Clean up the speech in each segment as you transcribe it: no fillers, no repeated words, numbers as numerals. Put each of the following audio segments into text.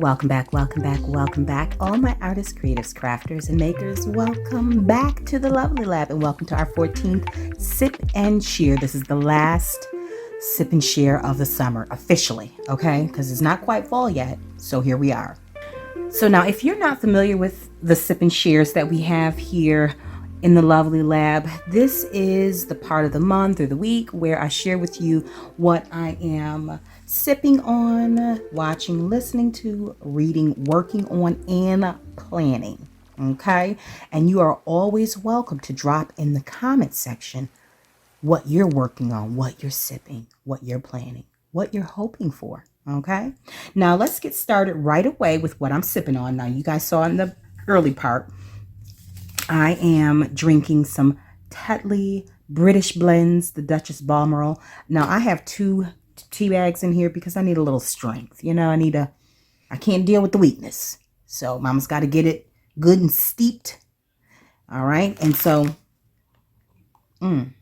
Welcome back, welcome back, welcome back. All my artists, creatives, crafters, and makers, welcome back to the Lovely Lab and welcome to our 14th Sip and Share. This is the last Sip and Share of the summer, officially, okay? Because it's not quite fall yet, so here we are. So now, if you're not familiar with the Sip and Shares that we have here in the Lovely Lab, this is the part of the month or the week where I share with you what I am sipping on, watching, listening to, reading, working on, and planning. Okay? And you are always welcome to drop in the comment section what you're working on, what you're sipping, what you're planning, what you're hoping for. Okay? Now let's get started right away with what I'm sipping on. Now you guys saw in the early part, I am drinking some Tetley British blends, the Duchess Balmoral. Now I have 2 tea bags in here because I need a little strength. You know, I can't deal with the weakness. So mama's got to get it good and steeped. All right. And so, and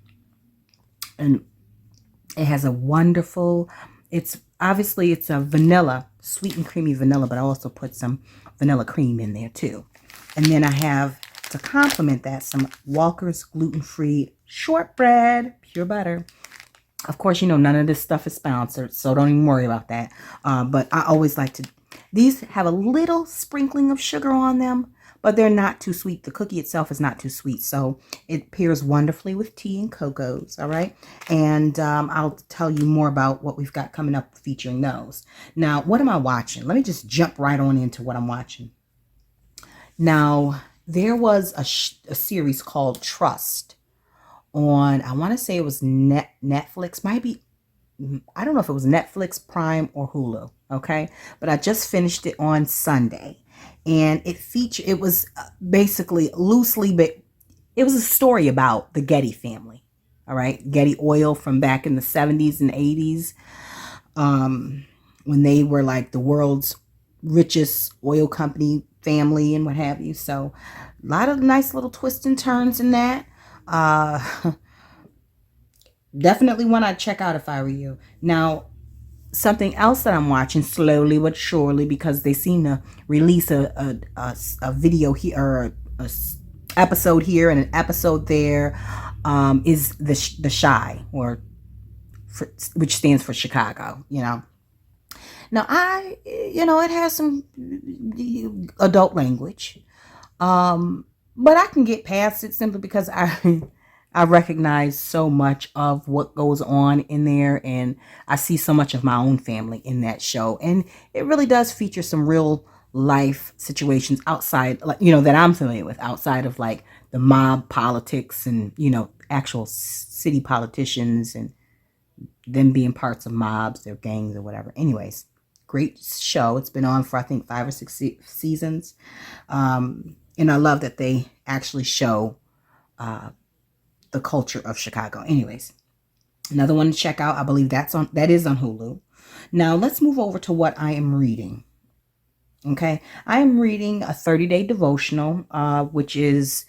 it has a wonderful, it's a vanilla, sweet and creamy vanilla, but I also put some vanilla cream in there too. And then I have, to complement that, some Walker's gluten-free shortbread, pure butter. Of course, you know, none of this stuff is sponsored, so don't even worry about that. But I always like to, these have a little sprinkling of sugar on them, but they're not too sweet. The cookie itself is not too sweet, so it pairs wonderfully with tea and cocos, all right? And I'll tell you more about what we've got coming up featuring those. Now, what am I watching? Let me just jump right on into what I'm watching. Now, there was a series called Trust on, I want to say it was Netflix, might be, I don't know if it was Netflix, Prime, or Hulu, okay? But I just finished it on Sunday. And it was basically loosely, but it was a story about the Getty family, all right? Getty Oil from back in the 70s and 80s, when they were like the world's richest oil company family and what have you. So a lot of nice little twists and turns in that. Definitely one I'd check out if I were you. Now, something else that I'm watching slowly but surely, because they seem to release a video here, or a episode here and an episode there, is the Shy, which stands for Chicago, you know. Now, it has some adult language, but I can get past it simply because I recognize so much of what goes on in there, and I see so much of my own family in that show. And it really does feature some real life situations outside, like, you know, that I'm familiar with, outside of like the mob politics and, you know, actual city politicians and them being parts of mobs, their gangs or whatever. Anyways, great show. It's been on for, I think, 5 or 6 seasons. And I love that they actually show the culture of Chicago. Anyways, another one to check out. I believe that is on Hulu. Now let's move over to what I am reading. Okay, I am reading a 30-day devotional, which is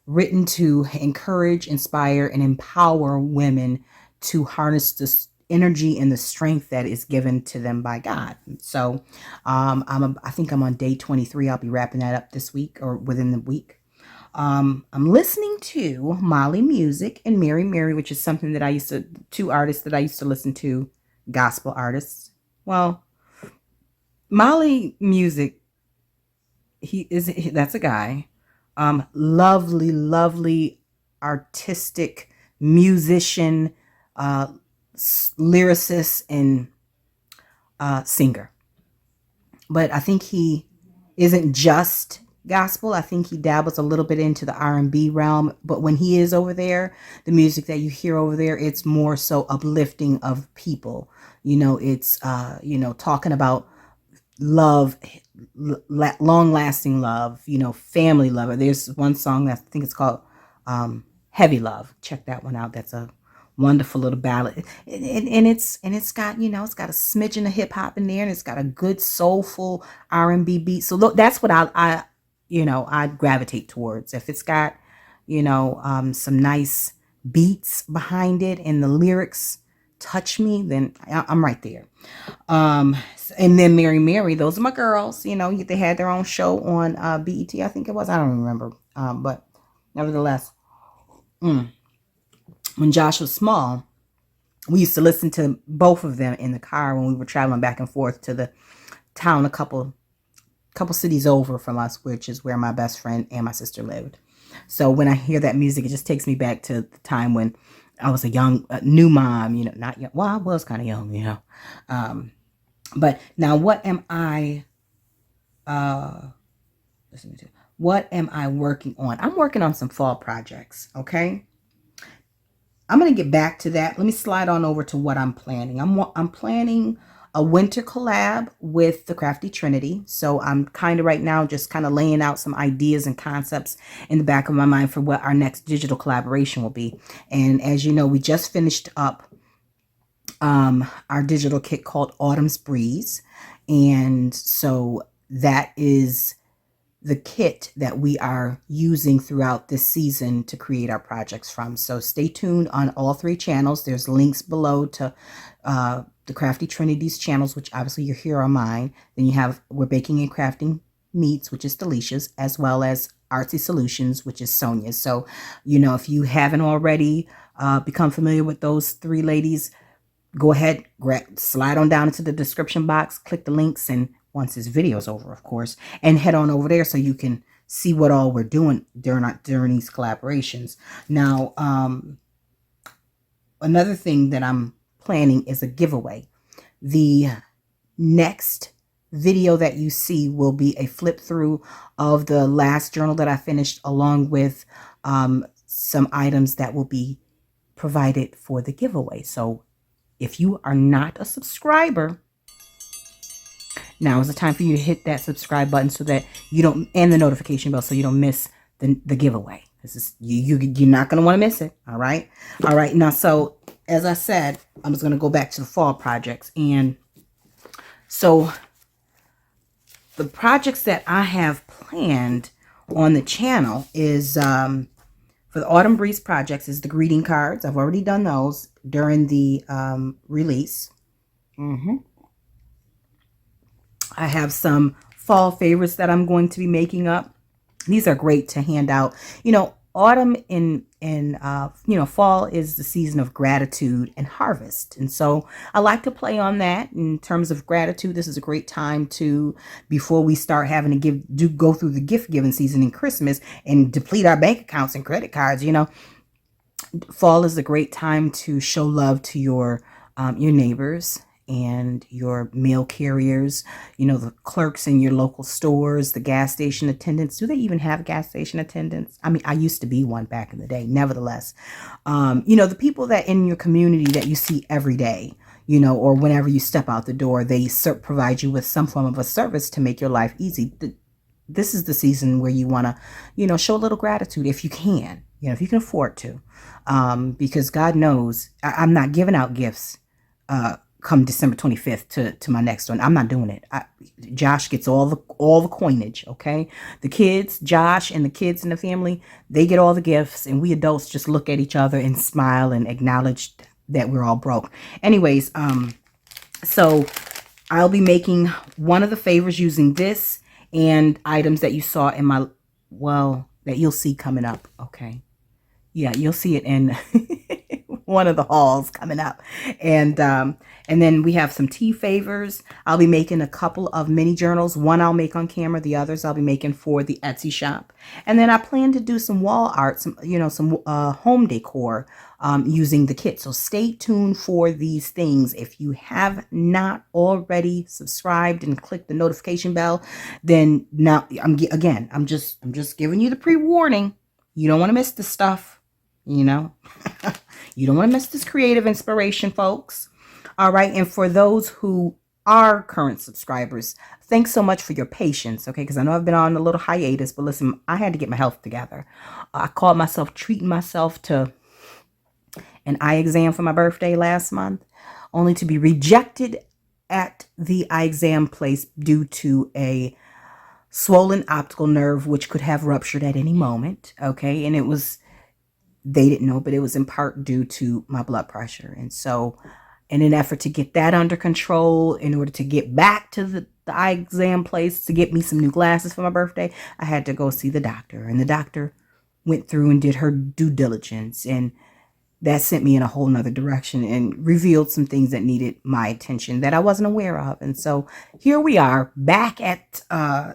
written to encourage, inspire, and empower women to harness this energy and the strength that is given to them by God. So I think I'm on day 23. I'll be wrapping that up this week or within the week. I'm listening to Molly Music and Mary Mary, which is something that two artists that I used to listen to, gospel artists. Well, Molly Music, that's a guy. Lovely, lovely, artistic musician, lyricist, and singer. But I think he isn't just gospel. I think he dabbles a little bit into the R&B realm, but when he is over there, the music that you hear over there, it's more so uplifting of people. You know, it's talking about love, long-lasting love, you know, family love. There's one song that I think it's called Heavy Love. Check that one out. That's a wonderful little ballad, and it's got, you know, it's got a smidgen of hip hop in there, and it's got a good soulful R&B beat. So look, that's what I gravitate towards. If it's got, you know, some nice beats behind it and the lyrics touch me, then I'm right there. And then Mary, those are my girls. You know, they had their own show on BET, I think it was. I don't remember. But nevertheless, when Josh was small, we used to listen to both of them in the car when we were traveling back and forth to the town a couple cities over from us, which is where my best friend and my sister lived. So when I hear that music, it just takes me back to the time when I was a new mom, you know, not young. Well, I was kind of young, you know. But now what am I, what am I working on? I'm working on some fall projects. Okay. I'm going to get back to that. Let me slide on over to what I'm planning. I'm planning a winter collab with the Crafty Trinity. So I'm kind of right now just kind of laying out some ideas and concepts in the back of my mind for what our next digital collaboration will be. And as you know, we just finished up our digital kit called Autumn's Breeze. And so that is the kit that we are using throughout this season to create our projects from. So stay tuned on all 3 channels. There's links below to the Crafty Trinity's channels, which obviously you're here on mine. Then you have We're Baking and Crafting Meets, which is Delicia's, as well as Artsy Solutions, which is Sonia's. So, you know, if you haven't already become familiar with those 3 ladies, go ahead, slide on down into the description box, click the links, and once this video is over, of course, and head on over there so you can see what all we're doing during these collaborations. Now, another thing that I'm planning is a giveaway. The next video that you see will be a flip through of the last journal that I finished, along with some items that will be provided for the giveaway. So if you are not a subscriber, now is the time for you to hit that subscribe button so that you don't, and the notification bell, so you don't miss the giveaway. This is you're not going to want to miss it. All right. Now, so as I said, I'm just going to go back to the fall projects. And so the projects that I have planned on the channel is for the Autumn Breeze projects is the greeting cards. I've already done those during the release. I have some fall favorites that I'm going to be making up. These are great to hand out. You know, autumn and you know, fall is the season of gratitude and harvest. And so I like to play on that in terms of gratitude. This is a great time to, before we start having to go through the gift giving season in Christmas and deplete our bank accounts and credit cards. You know, fall is a great time to show love to your neighbors and your mail carriers, you know, the clerks in your local stores, the gas station attendants. Do they even have gas station attendants? I mean, I used to be one back in the day. Nevertheless, you know, the people that in your community that you see every day, you know, or whenever you step out the door, they provide you with some form of a service to make your life easy. This is the season where you want to, you know, show a little gratitude if you can, you know, if you can afford to, because God knows I'm not giving out gifts come December 25th to my next one. I'm not doing it. Josh gets all the coinage. Okay. The kids, Josh and the kids in the family, they get all the gifts, and we adults just look at each other and smile and acknowledge that we're all broke. Anyways, so I'll be making one of the favors using this and items that you saw in my, well, that you'll see coming up. Okay. Yeah, you'll see it in one of the hauls coming up. And then we have some tea favors. I'll be making a couple of mini journals. One I'll make on camera. The others I'll be making for the Etsy shop. And then I plan to do some wall art, some home decor using the kit. So stay tuned for these things. If you have not already subscribed and clicked the notification bell, then now I'm just giving you the pre-warning. You don't want to miss this stuff. You know, you don't want to miss this creative inspiration, folks. All right. And for those who are current subscribers, thanks so much for your patience. Okay. Because I know I've been on a little hiatus, but listen, I had to get my health together. I called myself treating myself to an eye exam for my birthday last month, only to be rejected at the eye exam place due to a swollen optical nerve, which could have ruptured at any moment. Okay. And it was, they didn't know, but it was in part due to my blood pressure. And so in an effort to get that under control, in order to get back to the eye exam place to get me some new glasses for my birthday, I had to go see the doctor. And the doctor went through and did her due diligence, and that sent me in a whole nother direction and revealed some things that needed my attention that I wasn't aware of. And so here we are back at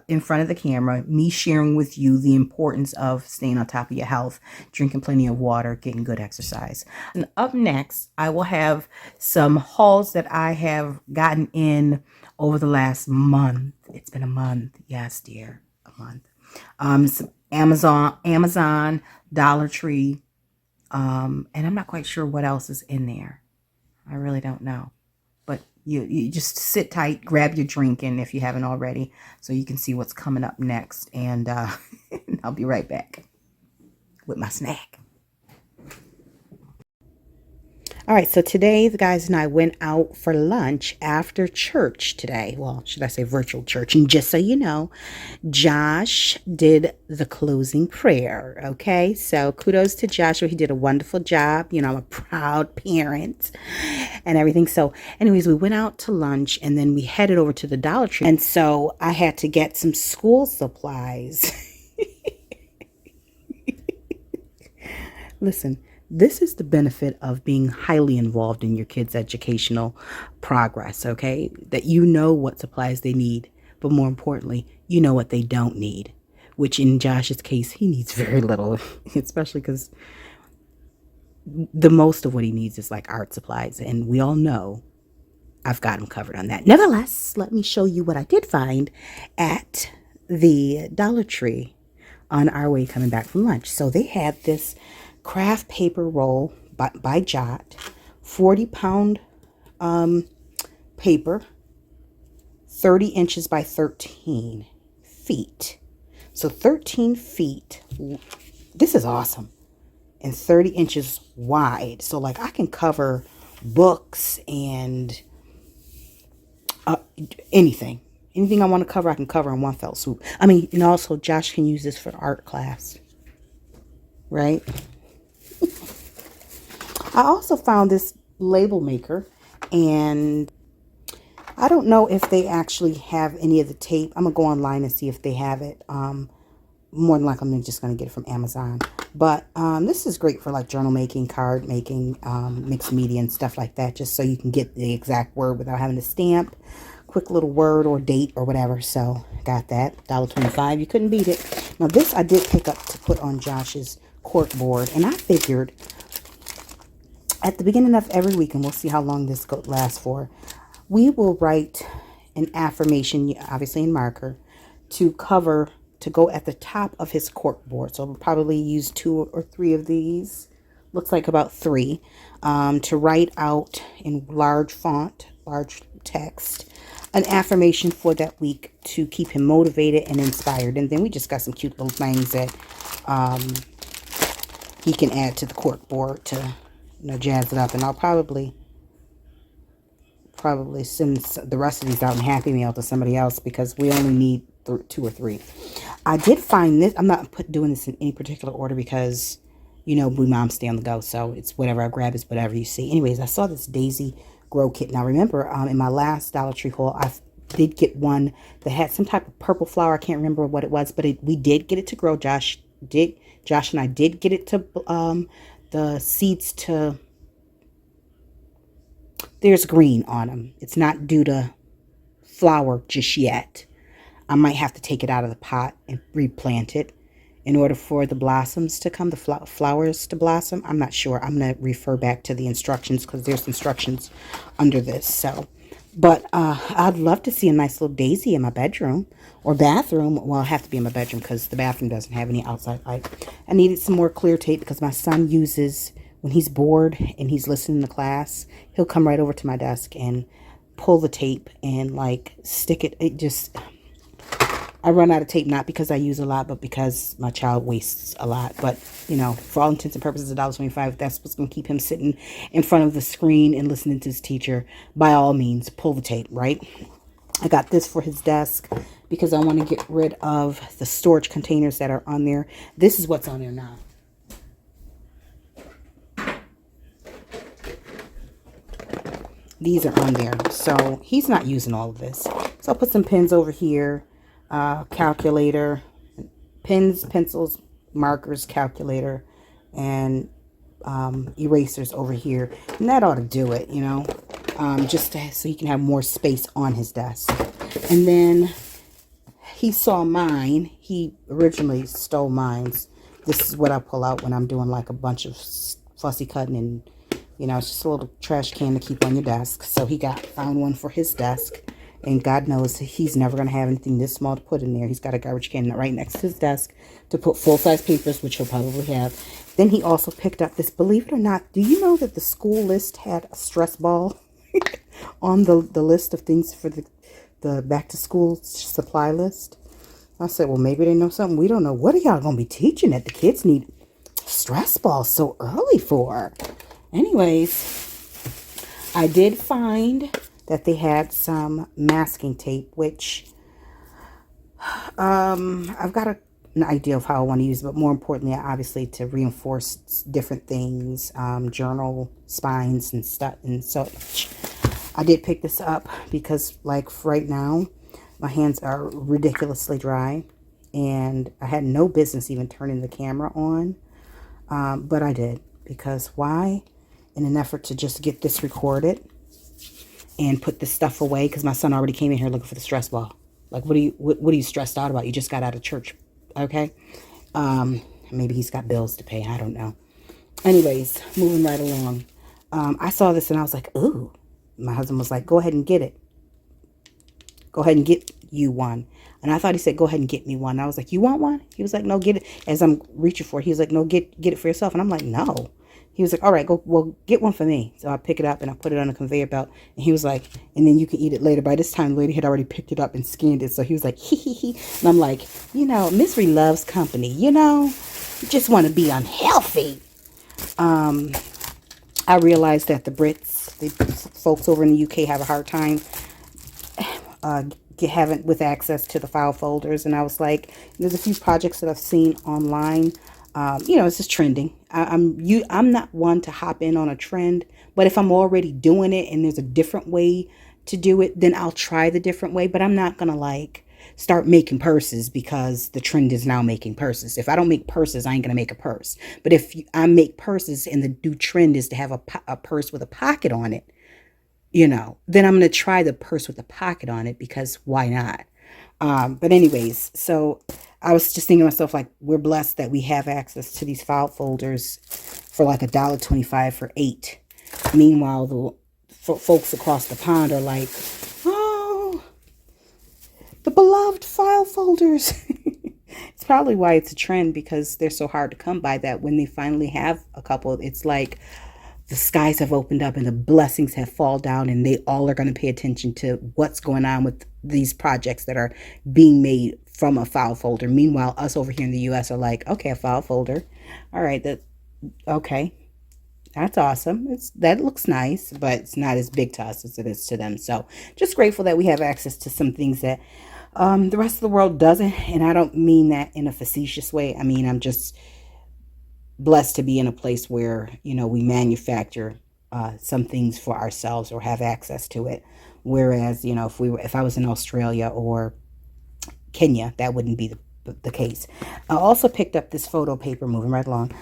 in front of the camera, me sharing with you the importance of staying on top of your health, drinking plenty of water, getting good exercise. And up next, I will have some hauls that I have gotten in over the last month. It's been a month. Yes, dear, a month. Some Amazon, Dollar Tree, and I'm not quite sure what else is in there. I really don't know. But you just sit tight, grab your drink in if you haven't already, so you can see what's coming up next. And I'll be right back with my snack. All right, so today the guys and I went out for lunch after church today. Well, should I say virtual church? And just so you know, Josh did the closing prayer, okay? So kudos to Joshua. He did a wonderful job. You know, I'm a proud parent and everything. So anyways, we went out to lunch and then we headed over to the Dollar Tree. And so I had to get some school supplies. Listen. This is the benefit of being highly involved in your kids' educational progress, okay? That you know what supplies they need, but more importantly, you know what they don't need, which in Josh's case, he needs very little, especially because the most of what he needs is like art supplies, and we all know I've got him covered on that. Nevertheless, let me show you what I did find at the Dollar Tree on our way coming back from lunch. So they had this craft paper roll by Jot, 40-pound paper, 30 inches by 13 feet. So 13 feet. This is awesome. And 30 inches wide. So like I can cover books and anything. Anything I want to cover, I can cover in one fell swoop. I mean, and also Josh can use this for art class. Right? I also found this label maker, and I don't know if they actually have any of the tape. I'm going to go online and see if they have it. More than likely, I'm just going to get it from Amazon. But this is great for like journal making, card making, mixed media and stuff like that, just so you can get the exact word without having to stamp. Quick little word or date or whatever. So got that. $1.25. You couldn't beat it. Now this I did pick up to put on Josh's cork board, and I figured at the beginning of every week, and we'll see how long this lasts for, we will write an affirmation, obviously in marker, to go at the top of his cork board. So we'll probably use 2 or 3 of these. Looks like about 3, to write out in large font, large text, an affirmation for that week to keep him motivated and inspired. And then we just got some cute little things that he can add to the cork board to, you know, jazz it up. And I'll probably send the rest of these out in Happy Mail to somebody else, because we only need 2 or 3. I did find this. I'm not doing this in any particular order because, you know, we moms stay on the go, so it's whatever I grab is whatever you see. Anyways, I saw this Daisy Grow Kit. Now remember, in my last Dollar Tree haul, I did get one that had some type of purple flower. I can't remember what it was, but we did get it to grow. Josh and I did get it to the seeds to. There's green on them. It's not due to flower just yet. I might have to take it out of the pot and replant it in order for the blossoms to come, the flowers to blossom. I'm not sure. I'm going to refer back to the instructions because there's instructions under this. So, but I'd love to see a nice little daisy in my bedroom or bathroom. Well, it'll have to be in my bedroom because the bathroom doesn't have any outside light. I needed some more clear tape because my son uses, when he's bored and he's listening to class, he'll come right over to my desk and pull the tape and like stick it. It just, I run out of tape, not because I use a lot, but because my child wastes a lot. But, you know, for all intents and purposes, $1.25, that's what's going to keep him sitting in front of the screen and listening to his teacher. By all means, pull the tape, right? I got this for his desk because I want to get rid of the storage containers that are on there. This is what's on there now. these are on there. So he's not using all of this. So I'll put some pens over here, calculator, pens, pencils, markers, calculator, and erasers over here. And that ought to do it, you know, just so he can have more space on his desk. And then he saw mine. He originally stole mine. This is what I pull out when I'm doing like a bunch of fussy cutting, and you know, it's just a little trash can to keep on your desk. So he found one for his desk, and God knows he's never going to have anything this small to put in there. He's got a garbage can right next to his desk to put full-size papers, which he'll probably have. Then he also picked up this, believe it or not, do you know that the school list had a stress ball on the list of things for the back-to-school supply list? I said, well, maybe they know something we don't know. What are y'all going to be teaching that the kids need stress balls so early for? Anyways, I did find that they had some masking tape, which I've got an idea of how I want to use it, but more importantly, obviously, to reinforce different things, journal spines and stuff and such. I did pick this up because, like, right now, my hands are ridiculously dry, and I had no business even turning the camera on, but I did, because why? In an effort to just get this recorded and put this stuff away, because my son already came in here looking for the stress ball. Like, what are you stressed out about? You just got out of church, okay? Maybe he's got bills to pay. I don't know. Anyways, moving right along. I saw this and I was like, ooh. My husband was like, go ahead and get it. Go ahead and get you one. And I thought he said, go ahead and get me one. I was like, you want one? He was like, no, get it. As I'm reaching for it, he was like, no, get it for yourself. And I'm like, no. He was like, all right, well, get one for me. So I pick it up and I put it on a conveyor belt. And he was like, and then you can eat it later. By this time, the lady had already picked it up and scanned it. So he was like, hee hee hee. And I'm like, you know, misery loves company. You know, you just want to be unhealthy. I realized that the Brits, the folks over in the UK, have a hard time having with access to the file folders. And I was like, there's a few projects that I've seen online. You know, it's just trending. I'm not one to hop in on a trend, but if I'm already doing it and there's a different way to do it, then I'll try the different way. But I'm not gonna like start making purses because the trend is now making purses. If I don't make purses, I ain't gonna make a purse. But if I make purses and the new trend is to have a purse with a pocket on it, you know, then I'm gonna try the purse with a pocket on it, because why not? But anyways, so I was just thinking to myself, like, we're blessed that we have access to these file folders for like $1.25 for 8. Meanwhile, the folks across the pond are like, oh, the beloved file folders. It's probably why it's a trend, because they're so hard to come by, that when they finally have a couple, it's like the skies have opened up and the blessings have fallen down, and they all are going to pay attention to what's going on with these projects that are being made from a file folder. Meanwhile, us over here in the US are like, okay, a file folder. All right, okay. That's awesome. That looks nice, but it's not as big to us as it is to them. So just grateful that we have access to some things that the rest of the world doesn't. And I don't mean that in a facetious way. I mean, I'm just blessed to be in a place where, you know, we manufacture some things for ourselves or have access to it. Whereas, you know, if I was in Australia or Kenya, that wouldn't be the case. I also picked up this photo paper, moving right along.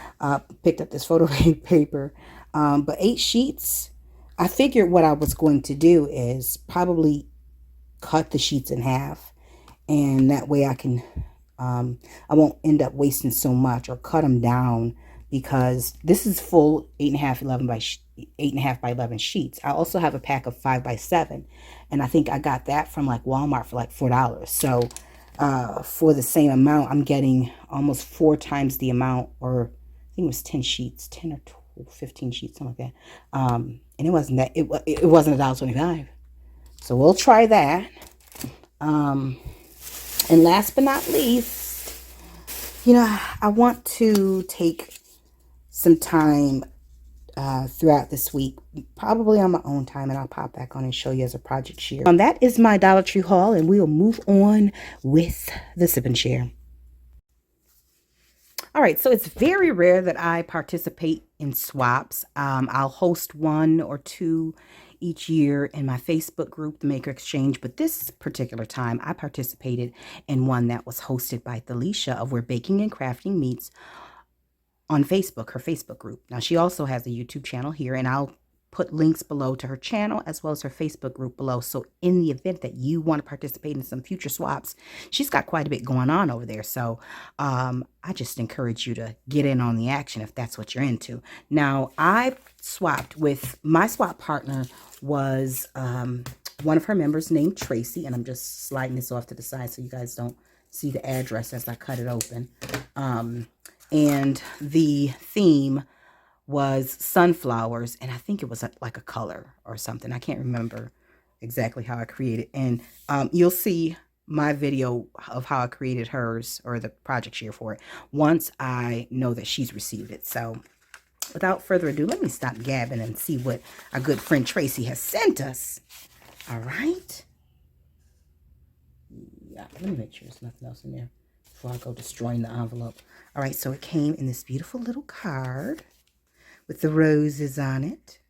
Picked up this photo paper, but 8 sheets. I figured what I was going to do is probably cut the sheets in half, and that way I can, I won't end up wasting so much, or cut them down, because this is full 8.5 by 11 sheets. I also have a pack of 5 by 7, and I think I got that from like Walmart for like $4. So for the same amount, I'm getting almost 4 times the amount, or I think it was 10 sheets, 10 or 12, 15 sheets, something like that. And it wasn't that, it wasn't $1.25. So we'll try that. And last but not least, you know, I want to take some time throughout this week, probably on my own time, and I'll pop back on and show you as a project share. That is my Dollar Tree haul, and we'll move on with the sip and share. All right, so it's very rare that I participate in swaps. I'll host 1 or 2 each year in my Facebook group, the Maker Exchange, but this particular time I participated in one that was hosted by Thalisha of Where Baking and Crafting Meets on Facebook, her Facebook group. Now, she also has a YouTube channel here, and I'll put links below to her channel as well as her Facebook group below. So in the event that you want to participate in some future swaps, she's got quite a bit going on over there. So I just encourage you to get in on the action if that's what you're into. Now, I swapped with, my swap partner was one of her members named Tracy, and I'm just sliding this off to the side so you guys don't see the address as I cut it open. And the theme was sunflowers, and I think it was like a color or something. I can't remember exactly how I created. And you'll see my video of how I created hers, or the project share for it, once I know that she's received it. So without further ado, let me stop gabbing and see what our good friend Tracy has sent us. All right. Yeah, let me make sure there's nothing else in there before I go destroying the envelope. All right, so it came in this beautiful little card with the roses on it.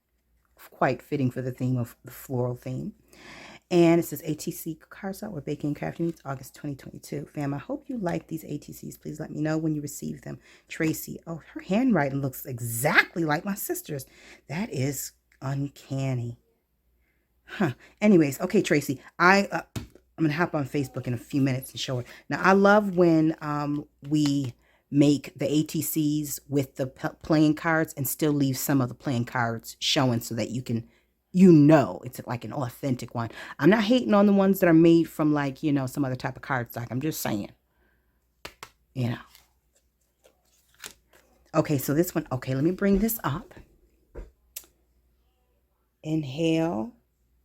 Quite fitting for the theme of the floral theme. And it says ATC cards out where Baking and Crafting Meets August 2022. Fam, I hope you like these ATCs. Please let me know when you receive them. Tracy. Oh, her handwriting looks exactly like my sister's. That is uncanny. Huh. Anyways, okay, Tracy. I'm going to hop on Facebook in a few minutes and show her. Now, I love when we make the ATCs with the playing cards and still leave some of the playing cards showing so that you can, it's like an authentic one. I'm not hating on the ones that are made from, like, some other type of cardstock. I'm just saying, Okay, so this one, okay, let me bring this up. Inhale,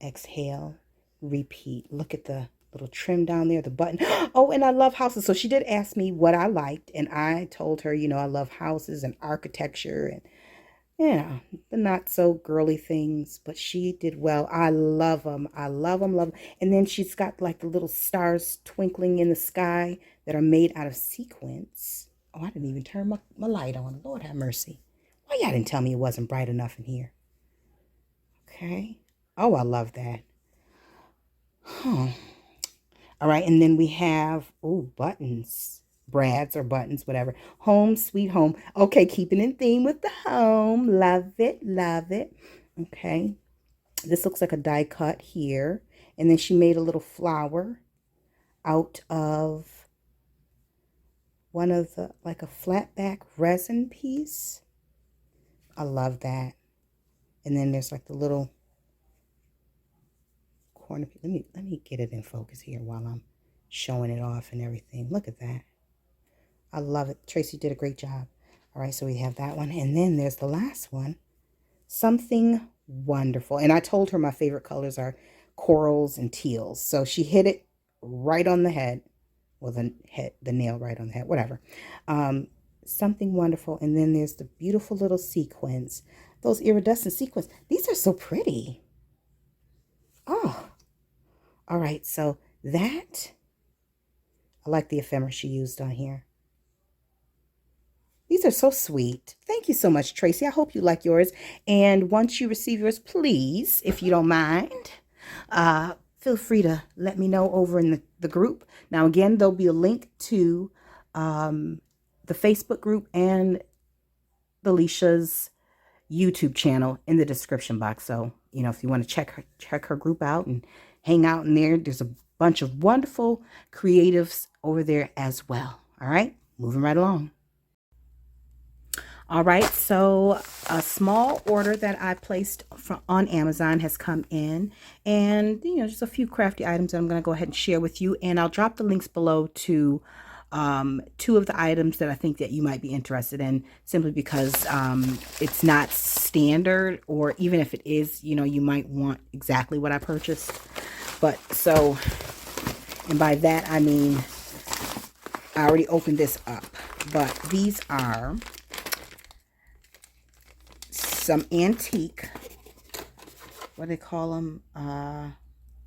exhale, repeat. Look at the little trim down there, the button. Oh, and I love houses. So she did ask me what I liked, and I told her, I love houses and architecture and, the not so girly things, but she did well. I love them. I love them, love them. And then she's got like the little stars twinkling in the sky that are made out of sequins. Oh, I didn't even turn my light on. Lord have mercy. Why y'all didn't tell me it wasn't bright enough in here? Okay. Oh, I love that. Huh. All right, and then we have, buttons. Brads or buttons, whatever. Home, sweet home. Okay, keeping in theme with the home. Love it, love it. Okay. This looks like a die cut here. And then she made a little flower out of one of the, like a flat back resin piece. I love that. And then there's like the little corner. Let me get it in focus here while I'm showing it off and everything. Look at that. I love it. Tracy did a great job. All right, so we have that one. And then there's the last one. Something wonderful. And I told her my favorite colors are corals and teals. So she hit it right on the head. Well, the nail right on the head, whatever. Something wonderful. And then there's the beautiful little sequins. Those iridescent sequins. These are so pretty. Oh. All right, so that, I like the ephemera she used on here. These are so sweet. Thank you so much, Tracy. I hope you like yours. And once you receive yours, please, if you don't mind, feel free to let me know over in the group. Now, again, there'll be a link to the Facebook group and Alicia's YouTube channel in the description box. So, if you want to check her group out and hang out in there, there's a bunch of wonderful creatives over there as well. All right, moving right along. All right, so a small order that I placed on Amazon has come in, and just a few crafty items that I'm going to go ahead and share with you, and I'll drop the links below to 2 of the items that I think that you might be interested in, simply because it's not standard, or even if it is, you might want exactly what I purchased. But so, and by that I mean I already opened this up, but these are some antique, what do they call them,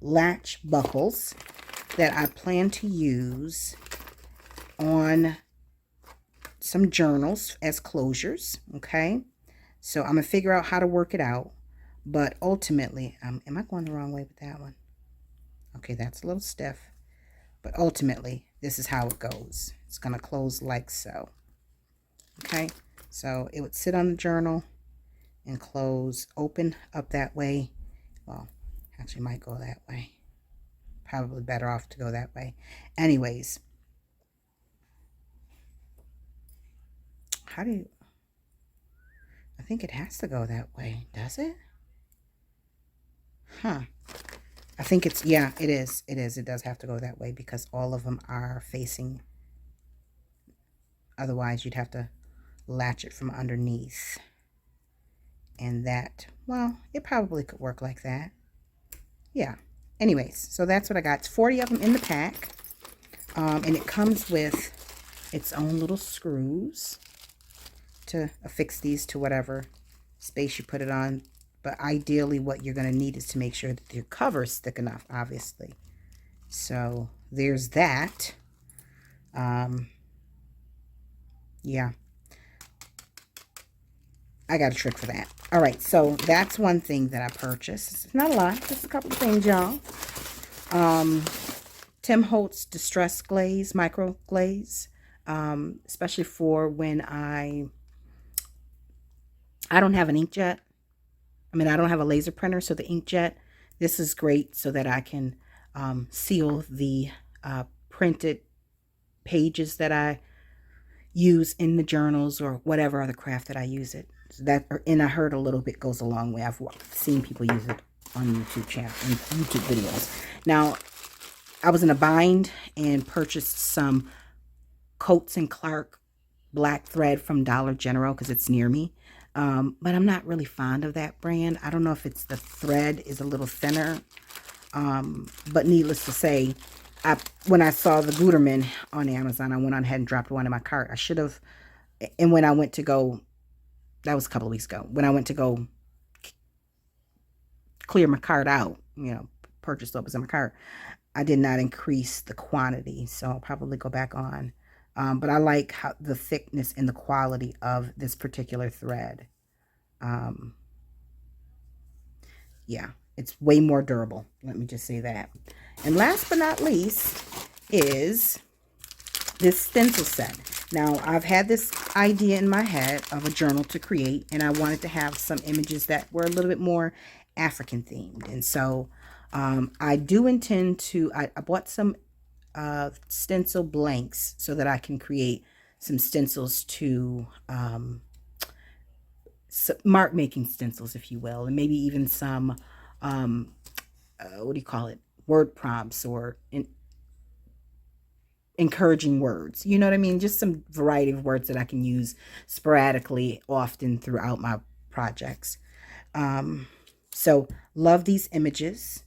latch buckles that I plan to use on some journals as closures. Okay, So I'm going to figure out how to work it out. But ultimately, am I going the wrong way with that one? Okay, that's a little stiff. But ultimately, this is how it goes. It's going to close like so. Okay, so it would sit on the journal and close, open up that way. Well, actually might go that way. Probably better off to go that way. Anyways, how do you... I think it has to go that way. Does it? Huh. I think it's... Yeah, it is. It is. It does have to go that way because all of them are facing... Otherwise, you'd have to latch it from underneath. And that... Well, it probably could work like that. Yeah. Anyways, so that's what I got. It's 40 of them in the pack. And it comes with its own little screws to affix these to whatever space you put it on. But ideally what you're going to need is to make sure that your cover is thick enough, obviously. So there's that. Yeah. I got a trick for that. All right, so that's one thing that I purchased. It's not a lot, just a couple of things, y'all. Tim Holtz Distress Glaze, Micro Glaze, especially for when I don't have an inkjet. I mean, I don't have a laser printer, so the inkjet, this is great so that I can seal the printed pages that I use in the journals or whatever other craft that I use it. So that, and I heard a little bit goes a long way. I've seen people use it on YouTube channel and YouTube videos. Now, I was in a bind and purchased some Coats and Clark black thread from Dollar General because it's near me. But I'm not really fond of that brand. I don't know if it's the thread is a little thinner. But needless to say, when I saw the Gutermann on Amazon, I went on ahead and dropped one in my cart. I should have. And when I went to go, that was a couple of weeks ago, when I went to go clear my cart out, you know, purchase what was in my cart, I did not increase the quantity. So I'll probably go back on. But I like how the thickness and the quality of this particular thread. Yeah, it's way more durable. Let me just say that. And last but not least is this stencil set. Now, I've had this idea in my head of a journal to create, and I wanted to have some images that were a little bit more African themed. And so I do intend to, I bought some stencil blanks so that I can create some stencils to mark making stencils, if you will, and maybe even some what do you call it, word prompts or encouraging words, you know what I mean, just some variety of words that I can use sporadically often throughout my projects. So love these images.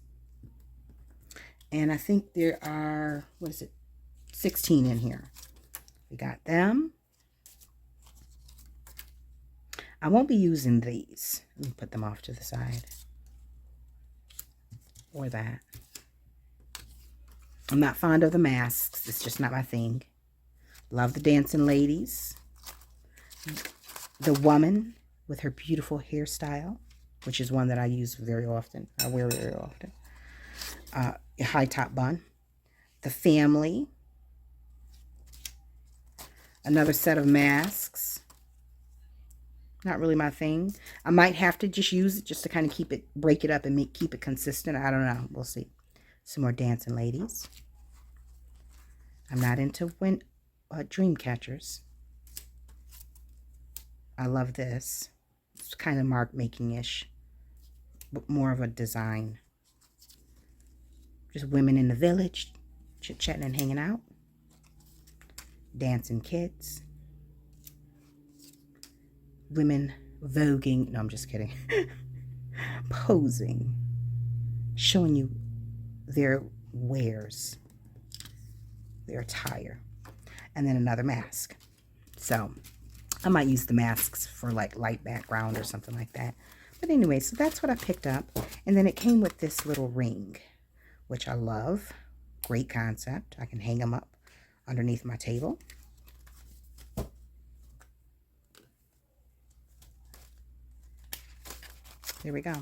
And I think there are, what is it, 16 in here. We got them. I won't be using these. Let me put them off to the side. Or that. I'm not fond of the masks. It's just not my thing. Love the dancing ladies. The woman with her beautiful hairstyle, which is one that I use very often. I wear very often. A high top bun. The family. Another set of masks. Not really my thing. I might have to just use it just to kind of keep it, break it up and keep it consistent. I don't know. We'll see. Some more dancing ladies. I'm not into dream catchers. I love this. It's kind of mark making-ish, but more of a design. Just women in the village, chit-chatting and hanging out. Dancing kids. Women voguing. No, I'm just kidding. Posing. Showing you their wares, their attire, and then another mask. So I might use the masks for like light background or something like that. But anyway, so that's what I picked up. And then it came with this little ring, which I love. Great concept. I can hang them up underneath my table. There we go.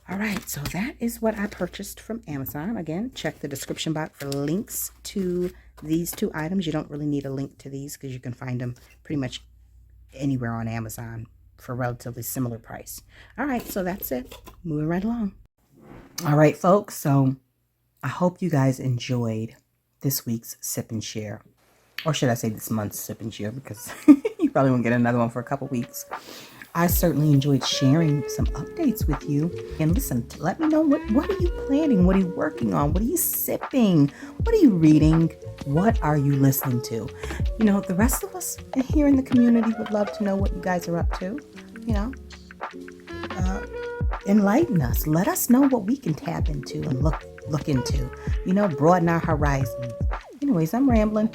All right, so that is what I purchased from Amazon. Again, check the description box for links to these two items. You don't really need a link to these because you can find them pretty much anywhere on Amazon for a relatively similar price. All right, so that's it. Moving right along. All right, folks, so I hope you guys enjoyed this week's Sip and Share. Or should I say this month's Sip and Share, because you probably won't get another one for a couple weeks. I certainly enjoyed sharing some updates with you. And listen, let me know what are you planning? What are you working on? What are you sipping? What are you reading? What are you listening to? You know, the rest of us here in the community would love to know what you guys are up to. You know, enlighten us. Let us know what we can tap into and look into. You know, broaden our horizons. Anyways, I'm rambling.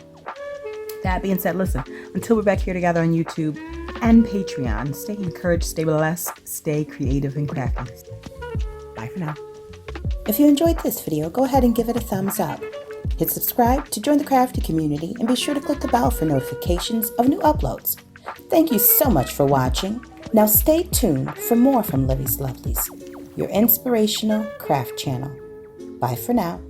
That being said, listen, until we're back here together on YouTube and Patreon, stay encouraged, stay blessed, stay creative and crafty. Bye for now. If you enjoyed this video, go ahead and give it a thumbs up. Hit subscribe to join the crafty community and be sure to click the bell for notifications of new uploads. Thank you so much for watching. Now stay tuned for more from Livie's Lovelies, your inspirational craft channel. Bye for now.